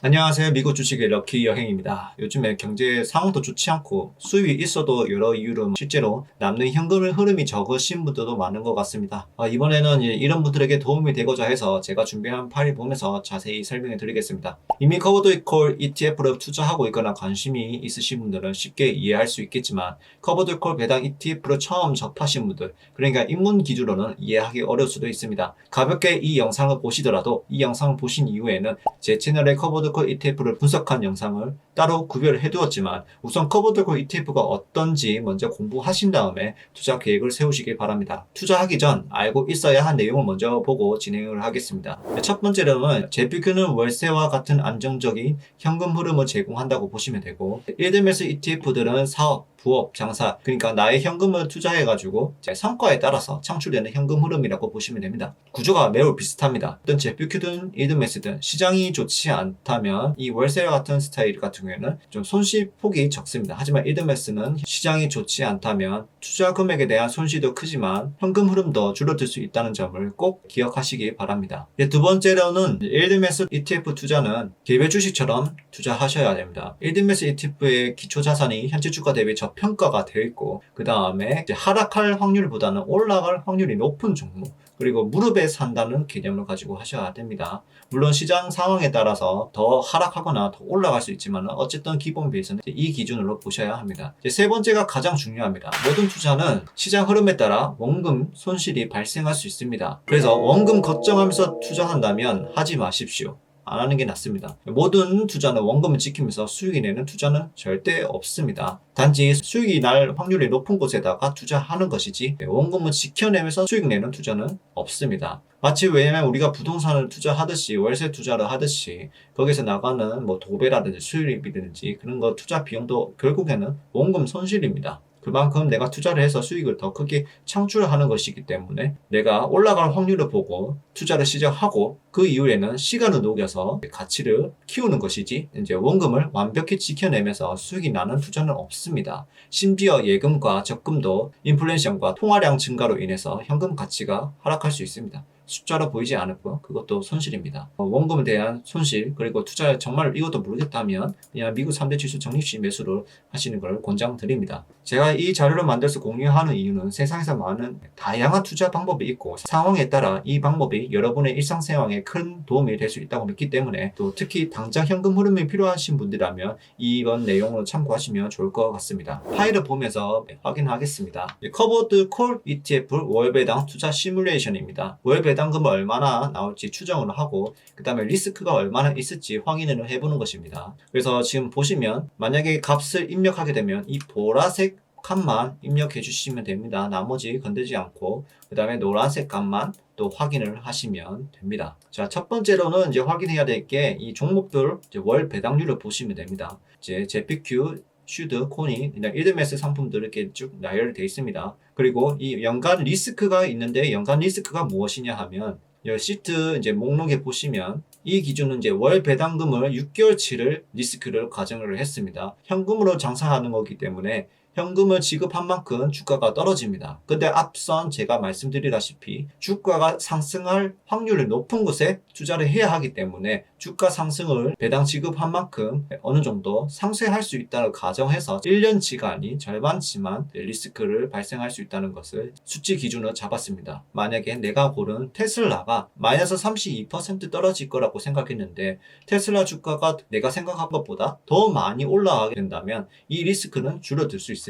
안녕하세요. 미국 주식의 럭키 여행입니다. 요즘에 경제 상황도 좋지 않고 수입이 있어도 여러 이유로 실제로 남는 현금 흐름이 적으신 분들도 많은 것 같습니다. 이번에는 이런 분들에게 도움이 되고자 해서 제가 준비한 파일 보면서 자세히 설명해 드리겠습니다. 이미 커버드 콜 ETF를 투자하고 있거나 관심이 있으신 분들은 쉽게 이해할 수 있겠지만 커버드 콜 배당 ETF를 처음 접하신 분들, 그러니까 입문 기준으로는 이해하기 어려울 수도 있습니다. 가볍게 이 영상을 보시더라도 이 영상을 보신 이후에는 제 채널에 커버드 콜 ETF를 분석한 영상을 따로 구별을 해두었지만 우선 커버드 콜 ETF가 어떤지 먼저 공부하신 다음에 투자 계획을 세우시길 바랍니다. 투자하기 전 알고 있어야 할 내용을 먼저 보고 진행을 하겠습니다. 첫 번째로는 JPQ는 월세와 같은 안정적인 현금 흐름을 제공한다고 보시면 되고, 일드메스 ETF들은 사업, 부업, 장사, 그러니까 나의 현금을 투자해가지고 성과에 따라서 창출되는 현금 흐름이라고 보시면 됩니다. 구조가 매우 비슷합니다. 어떤 JPQ든 일드메스든 시장이 좋지 않다면 이 월세와 같은 스타일 같은 경우에는 좀 손실 폭이 적습니다. 하지만 일드메스는 시장이 좋지 않다면 투자 금액에 대한 손실도 크지만 현금 흐름도 줄어들 수 있다는 점을 꼭 기억하시기 바랍니다. 두 번째로는 일드메스 ETF 투자는 개별 주식처럼 투자하셔야 됩니다. 일드메스 ETF의 기초 자산이 현재 주가 대비 저평가가 되어 있고, 그 다음에 하락할 확률보다는 올라갈 확률이 높은 종목, 그리고 무릎에 산다는 개념을 가지고 하셔야 됩니다. 물론 시장 상황에 따라서 더 하락하거나 더 올라갈 수 있지만 어쨌든 기본 베이스는 이 기준으로 보셔야 합니다. 세 번째가 가장 중요합니다. 모든 투자는 시장 흐름에 따라 원금 손실이 발생할 수 있습니다. 그래서 원금 걱정하면서 투자한다면 하지 마십시오. 안 하는 게 낫습니다. 모든 투자는 원금을 지키면서 수익이 내는 투자는 절대 없습니다. 단지 수익이 날 확률이 높은 곳에다가 투자하는 것이지 원금을 지켜내면서 수익 내는 투자는 없습니다. 마치 왜냐면 우리가 부동산을 투자하듯이 월세 투자를 하듯이 거기서 나가는 도배라든지 수익이든지 그런 거 투자 비용도 결국에는 원금 손실입니다. 그만큼 내가 투자를 해서 수익을 더 크게 창출하는 것이기 때문에 내가 올라갈 확률을 보고 투자를 시작하고 그 이후에는 시간을 녹여서 가치를 키우는 것이지 이제 원금을 완벽히 지켜내면서 수익이 나는 투자는 없습니다. 심지어 예금과 적금도 인플레이션과 통화량 증가로 인해서 현금 가치가 하락할 수 있습니다. 숫자로 보이지 않았고 그것도 손실입니다. 원금에 대한 손실, 그리고 투자에 정말 이것도 모르겠다면 그냥 미국 3대 지수 적립식 매수를 하시는 걸 권장드립니다. 제가 이 자료를 만들어서 공유하는 이유는 세상에서 많은 다양한 투자 방법이 있고 상황에 따라 이 방법이 여러분의 일상생활에 큰 도움이 될 수 있다고 믿기 때문에, 또 특히 당장 현금 흐름이 필요하신 분들이라면 이번 내용을 참고하시면 좋을 것 같습니다. 파일을 보면서 확인하겠습니다. 커버드 콜 ETF 월배당 투자 시뮬레이션입니다. 월배당금을 얼마나 나올지 추정을 하고 그 다음에 리스크가 얼마나 있을지 확인을 해보는 것입니다. 그래서 지금 보시면 만약에 값을 입력하게 되면 이 보라색 값만 입력해 주시면 됩니다. 나머지 건들지 않고 그 다음에 노란색 값만 또 확인을 하시면 됩니다. 자, 첫 번째로는 이제 확인해야 될 게 이 종목들 월 배당률을 보시면 됩니다. 이제 JPQ, 슈드, 코니, 그냥 일드메스 상품들 이렇게 쭉 나열되어 있습니다. 그리고 이 연간 리스크가 있는데 연간 리스크가 무엇이냐 하면 이 시트 이제 목록에 보시면 이 기준은 이제 월 배당금을 6개월치를 리스크를 가정을 했습니다. 현금으로 장사하는 거기 때문에 현금을 지급한 만큼 주가가 떨어집니다. 근데 앞선 제가 말씀드리다시피 주가가 상승할 확률이 높은 곳에 투자를 해야 하기 때문에 주가 상승을 배당 지급한 만큼 어느 정도 상쇄할 수 있다는 가정해서 1년치가 아닌 절반치만 리스크를 발생할 수 있다는 것을 수치 기준으로 잡았습니다. 만약에 내가 고른 테슬라가 마이너스 32% 떨어질 거라고 생각했는데 테슬라 주가가 내가 생각한 것보다 더 많이 올라가게 된다면 이 리스크는 줄어들 수 있습니다.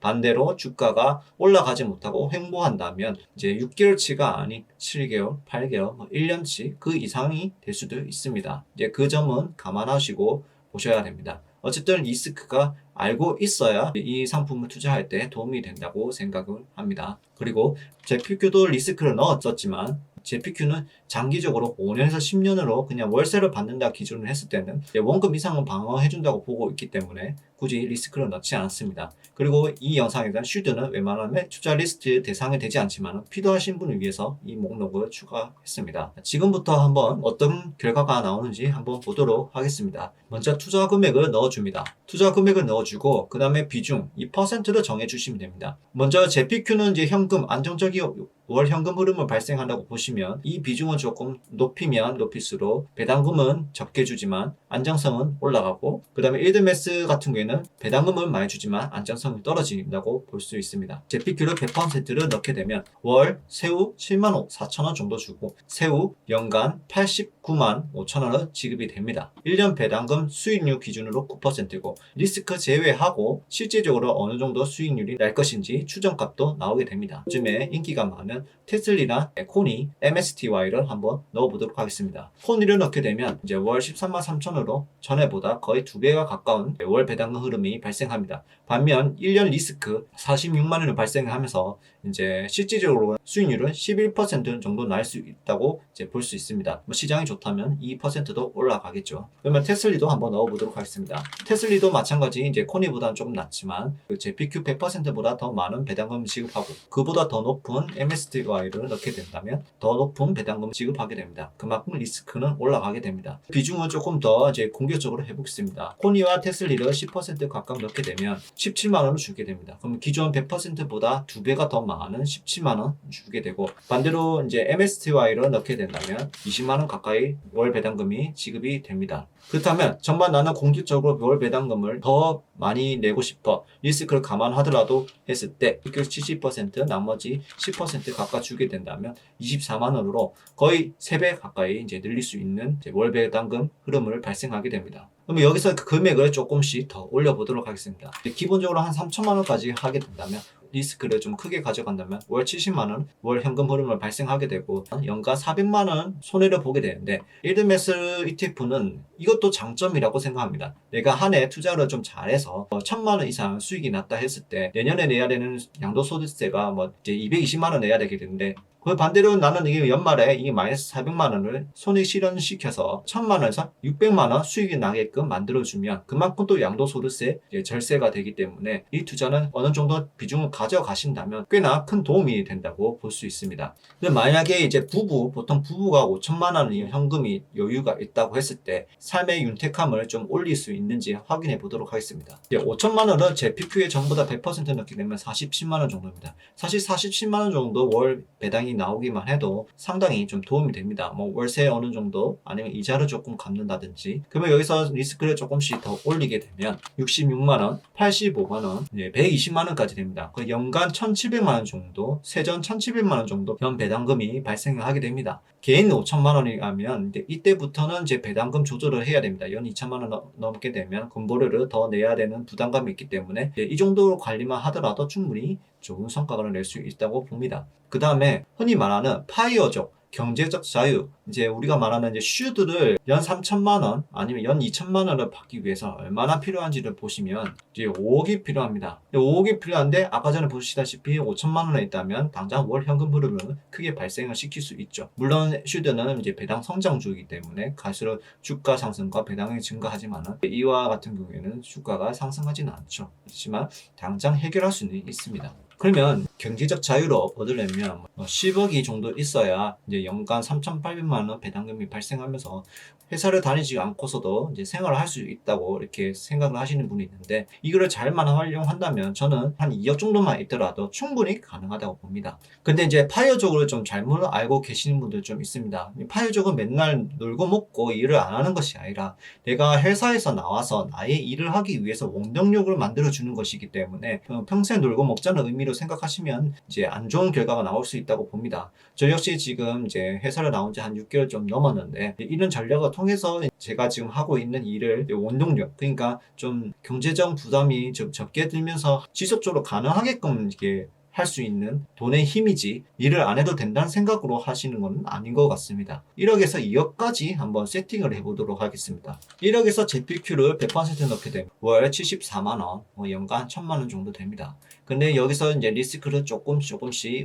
반대로 주가가 올라가지 못하고 횡보한다면 이제 6개월치가 아닌 7개월, 8개월, 1년치 그 이상이 될 수도 있습니다. 이제 그 점은 감안하시고 보셔야 됩니다. 어쨌든 리스크가 알고 있어야 이 상품을 투자할 때 도움이 된다고 생각을 합니다. 그리고 JPQ도 리스크를 넣었었지만 JPQ는 장기적으로 5년에서 10년으로 그냥 월세를 받는다 기준을 했을 때는 원금 이상은 방어해준다고 보고 있기 때문에 굳이 리스크를 넣지 않았습니다. 그리고 이 영상에는 쉴드는 웬만하면 투자 리스트 대상이 되지 않지만 필요하신 분을 위해서 이 목록을 추가했습니다. 지금부터 한번 어떤 결과가 나오는지 한번 보도록 하겠습니다. 먼저 투자 금액을 넣어줍니다. 투자 금액을 넣어주고 그 다음에 비중 2%를 정해주시면 됩니다. 먼저 JPQ는 이제 현금 안정적인 월 현금 흐름을 발생한다고 보시면 이 비중은 조금 높이면 높일수록 배당금은 적게 주지만 안정성은 올라가고 그 다음에 일드매스 같은 경우에는 배당금은 많이 주지만 안정성이 떨어진다고 볼 수 있습니다. JPQ를 100%를 넣게 되면 월 세후 7만 4천 원 정도 주고 세후 연간 89만 5천 원을 지급이 됩니다. 1년 배당금 수익률 기준으로 9%고 리스크 제외하고 실질적으로 어느 정도 수익률이 날 것인지 추정값도 나오게 됩니다. 요즘에 인기가 많은 테슬리나 코니, MSTY를 한번 넣어보도록 하겠습니다. 코니를 넣게 되면 이제 월 13만 3천으로 전에보다 거의 2배가 가까운 월 배당금 흐름이 발생합니다. 반면 1년 리스크 46만 원을 발생하면서 이제 실질적으로 수익률은 11% 정도 날 수 있다고 이제 볼 수 있습니다. 시장이 좋다면 2%도 올라가겠죠. 그러면 테슬리도 한번 넣어보도록 하겠습니다. 테슬리도 마찬가지 이제 코니보다는 조금 낮지만 JPQ 100%보다 더 많은 배당금 지급하고 그보다 더 높은 MSTY를 넣게 된다면 더 높은 배당금 지급하게 됩니다. 그만큼 리스크는 올라가게 됩니다. 비중은 조금 더 이제 공격적으로 해보겠습니다. 코니와 테슬리를 10% 각각 넣게 되면 17만 원을 주게 됩니다. 그럼 기존 100%보다 2배가 더 많은 17만 원 주게 되고 반대로 이제 MSTY를 넣게 된다면 20만 원 가까이 월 배당금이 지급이 됩니다. 그렇다면 정말 나는 공격적으로 월 배당금을 더 많이 내고 싶어 리스크를 감안하더라도 했을 때 70% 나머지 10% 각각 주게 된다면 24만 원으로 거의 3배 가까이 이제 늘릴 수 있는 월 배당금 흐름을 발생하게 됩니다. 그러면 여기서 그 금액을 조금씩 더 올려보도록 하겠습니다. 기본적으로 한 3천만 원까지 하게 된다면 리스크를 좀 크게 가져간다면 월 70만 원 월 현금 흐름을 발생하게 되고 연간 400만 원 손해를 보게 되는데 일드매스 ETF는 이것도 장점이라고 생각합니다. 내가 한 해 투자를 좀 잘해서 1,000만 원 이상 수익이 났다 했을 때 내년에 내야 되는 양도소득세가 뭐 이제 220만 원 내야 되게 되는데 그 반대로 나는 이게 연말에 이 마이너스 400만 원을 손익 실현시켜서 1,000만 원에서 600만 원 수익이 나게끔 만들어주면 그만큼 또 양도소득세 절세가 되기 때문에 이 투자는 어느 정도 비중을 가져가신다면 꽤나 큰 도움이 된다고 볼 수 있습니다. 근데 만약에 이제 보통 부부가 5천만 원의 현금이 여유가 있다고 했을 때 삶의 윤택함을 좀 올릴 수 있는지 확인해 보도록 하겠습니다. 5천만 원은 JPQ에 전부 다 100% 넣게 되면 47만 원 정도입니다. 사실 47만 원 정도 월 배당이 나오기만 해도 상당히 좀 도움이 됩니다. 뭐 월세 어느 정도 아니면 이자를 조금 갚는다든지 그러면 여기서 리스크를 조금씩 더 올리게 되면 66만 원, 85만 원, 120만 원까지 됩니다. 그 연간 1,700만 원 정도, 세전 1,700만 원 정도 연 배당금이 발생하게 됩니다. 개인 5천만 원이라면 이때부터는 이제 배당금 조절을 해야 됩니다. 연 2천만 원 넘게 되면 금보료를 더 내야 되는 부담감이 있기 때문에 이 정도 관리만 하더라도 충분히 좋은 성과를 낼 수 있다고 봅니다. 그 다음에 흔히 말하는 파이어족 경제적 자유, 이제 우리가 말하는 이제 슈드를 연 3천만 원 아니면 연 2천만 원을 받기 위해서 얼마나 필요한지를 보시면 이제 5억이 필요합니다. 5억이 필요한데 아까 전에 보시다시피 5천만 원에 있다면 당장 월 현금 흐름을 크게 발생을 시킬 수 있죠. 물론 슈드는 이제 배당 성장주이기 때문에 갈수록 주가 상승과 배당이 증가하지만은 이와 같은 경우에는 주가가 상승하지는 않죠. 그렇지만 당장 해결할 수는 있습니다. 그러면 경제적 자유를 얻으려면 10억이 정도 있어야 이제 연간 3,800만 원 배당금이 발생하면서 회사를 다니지 않고서도 이제 생활을 할 수 있다고 이렇게 생각을 하시는 분이 있는데 이거를 잘만 활용한다면 저는 한 2억 정도만 있더라도 충분히 가능하다고 봅니다. 근데 이제 파이어족을 좀 잘못 알고 계시는 분들 좀 있습니다. 파이어족은 맨날 놀고 먹고 일을 안 하는 것이 아니라 내가 회사에서 나와서 나의 일을 하기 위해서 원동력을 만들어 주는 것이기 때문에 평생 놀고 먹자는 의미로 생각하시면 이제 안 좋은 결과가 나올 수 있다고 봅니다. 저 역시 지금 이제 회사를 나온 지 한 6개월 좀 넘었는데 이런 전략을 통해서 제가 지금 하고 있는 일을 원동력, 그러니까 좀 경제적 부담이 좀 적게 들면서 지속적으로 가능하게끔 이게 할 수 있는 돈의 힘이지 일을 안 해도 된다는 생각으로 하시는 건 아닌 것 같습니다. 1억에서 2억까지 한번 세팅을 해보도록 하겠습니다. 1억에서 JPQ를 100% 넣게 되면 월 74만 원, 연간 1,000만 원 정도 됩니다. 근데 여기서 이제 리스크를 조금씩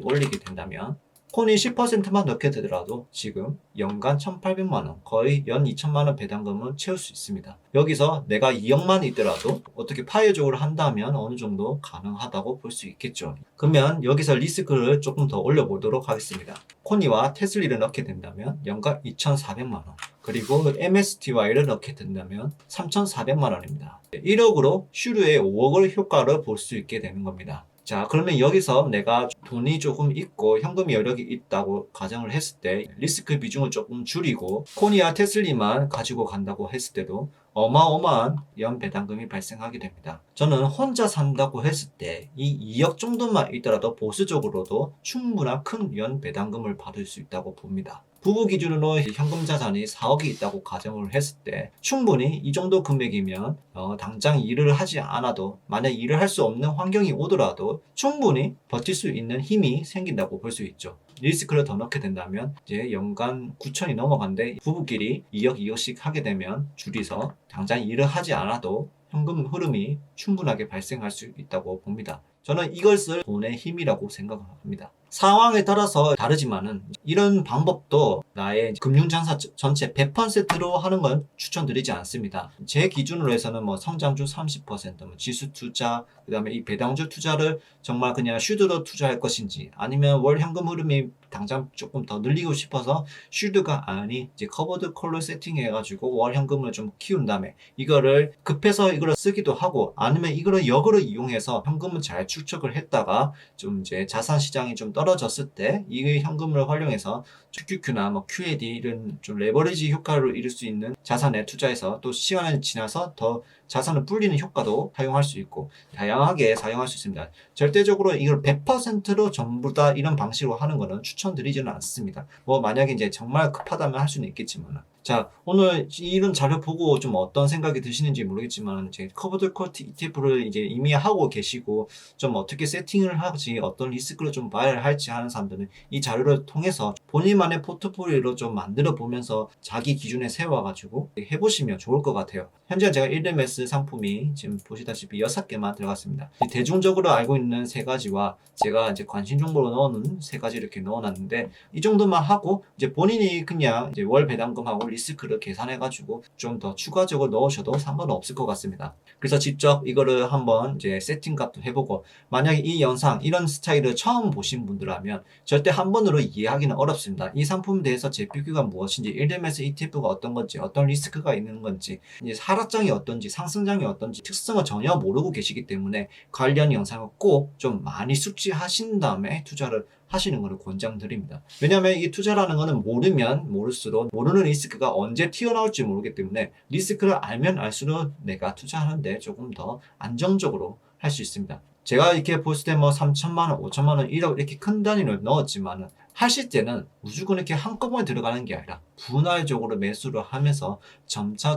올리게 된다면 콘이 10%만 넣게 되더라도 지금 연간 1,800만원, 거의 연 2천만원 배당금은 채울 수 있습니다. 여기서 내가 2억만 있더라도 어떻게 파이어적으로 한다면 어느 정도 가능하다고 볼 수 있겠죠. 그러면 여기서 리스크를 조금 더 올려보도록 하겠습니다. 코니와 테슬리를 넣게 된다면 연간 2,400만원, 그리고 MSTY를 넣게 된다면 3,400만원입니다. 1억으로 슈류의 5억을 효과를 볼 수 있게 되는 겁니다. 자, 그러면 여기서 내가 돈이 조금 있고 현금 여력이 있다고 가정을 했을 때 리스크 비중을 조금 줄이고 코니와 테슬리만 가지고 간다고 했을 때도 어마어마한 연 배당금이 발생하게 됩니다. 저는 혼자 산다고 했을 때 이 2억 정도만 있더라도 보수적으로도 충분한 큰 연 배당금을 받을 수 있다고 봅니다. 부부 기준으로 현금 자산이 4억이 있다고 가정을 했을 때 충분히 이 정도 금액이면 당장 일을 하지 않아도, 만약 일을 할 수 없는 환경이 오더라도 충분히 버틸 수 있는 힘이 생긴다고 볼 수 있죠. 리스크를 더 넣게 된다면 이제 연간 9천이 넘어간데 부부끼리 2억 2억씩 하게 되면 줄이서 당장 일을 하지 않아도 현금 흐름이 충분하게 발생할 수 있다고 봅니다. 저는 이것을 돈의 힘이라고 생각합니다. 상황에 따라서 다르지만은 이런 방법도 나의 금융장사 전체 100%로 하는 건 추천드리지 않습니다. 제 기준으로 해서는 뭐 성장주 30%, 뭐 지수 투자, 그 다음에 이 배당주 투자를 정말 그냥 슈드로 투자할 것인지, 아니면 월 현금 흐름이 당장 조금 더 늘리고 싶어서 슈드가 아닌 이제 커버드 콜로 세팅해가지고 월 현금을 좀 키운 다음에 이거를 급해서 이거를 쓰기도 하고, 아니면 이거를 역으로 이용해서 현금을 잘 축적을 했다가 좀 이제 자산 시장이 좀 떨어졌을 때 이 현금을 활용해서 QQQ나 뭐 QAD 이런 좀 레버리지 효과를 이룰 수 있는 자산에 투자해서 또 시간이 지나서 더 자산을 불리는 효과도 사용할 수 있고 다양하게 사용할 수 있습니다. 절대적으로 이걸 100%로 전부 다 이런 방식으로 하는 거는 추천드리지는 않습니다. 뭐 만약에 이제 정말 급하다면 할 수는 있겠지만. 자, 오늘 이런 자료 보고 좀 어떤 생각이 드시는지 모르겠지만 이제 커버드 콜트 ETF를 이제 이미 하고 계시고 좀 어떻게 세팅을 하지, 어떤 리스크를 좀 봐야 할지 하는 사람들은 이 자료를 통해서 본인만의 포트폴리오로 좀 만들어 보면서 자기 기준에 세워가지고 해보시면 좋을 것 같아요. 현재 제가 1ms 상품이 지금 보시다시피 6개만 들어갔습니다. 대중적으로 알고 있는 3가지와 제가 이제 관심 정보로 넣어놓은 3가지 이렇게 넣어놨는데, 이 정도만 하고 이제 본인이 그냥 이제 월 배당금하고 리스크를 계산해가지고 좀 더 추가적으로 넣으셔도 상관은 없을 것 같습니다. 그래서 직접 이거를 한번 이제 세팅값도 해보고, 만약에 이 영상 이런 스타일을 처음 보신 분들라면 절대 한 번으로 이해하기는 어렵습니다. 이 상품에 대해서 제 비교가 무엇인지, 1ms ETF가 어떤 건지, 어떤 리스크가 있는 건지, 이제 하락장이 어떤지, 상승장이 어떤지 특성을 전혀 모르고 계시기 때문에 관련 영상을 꼭 좀 많이 숙지하신 다음에 투자를 하시는 것을 권장드립니다. 왜냐하면 이 투자라는 거는 모르면 모를수록 모르는 리스크가 언제 튀어나올지 모르기 때문에 리스크를 알면 알수록 내가 투자하는데 조금 더 안정적으로 할 수 있습니다. 제가 이렇게 봤을 때 뭐 3천만원, 5천만원, 1억 이렇게 큰 단위를 넣었지만은 하실 때는 무조건 이렇게 한꺼번에 들어가는 게 아니라 분할적으로 매수를 하면서 점차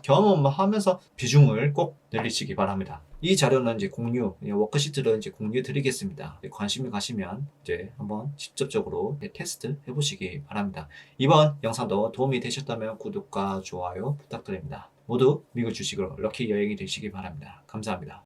경험을 하면서 비중을 꼭 늘리시기 바랍니다. 이 자료는 이제 워크시트를 이제 공유 드리겠습니다. 관심이 가시면 이제 한번 직접적으로 테스트 해보시기 바랍니다. 이번 영상도 도움이 되셨다면 구독과 좋아요 부탁드립니다. 모두 미국 주식으로 럭키 여행이 되시기 바랍니다. 감사합니다.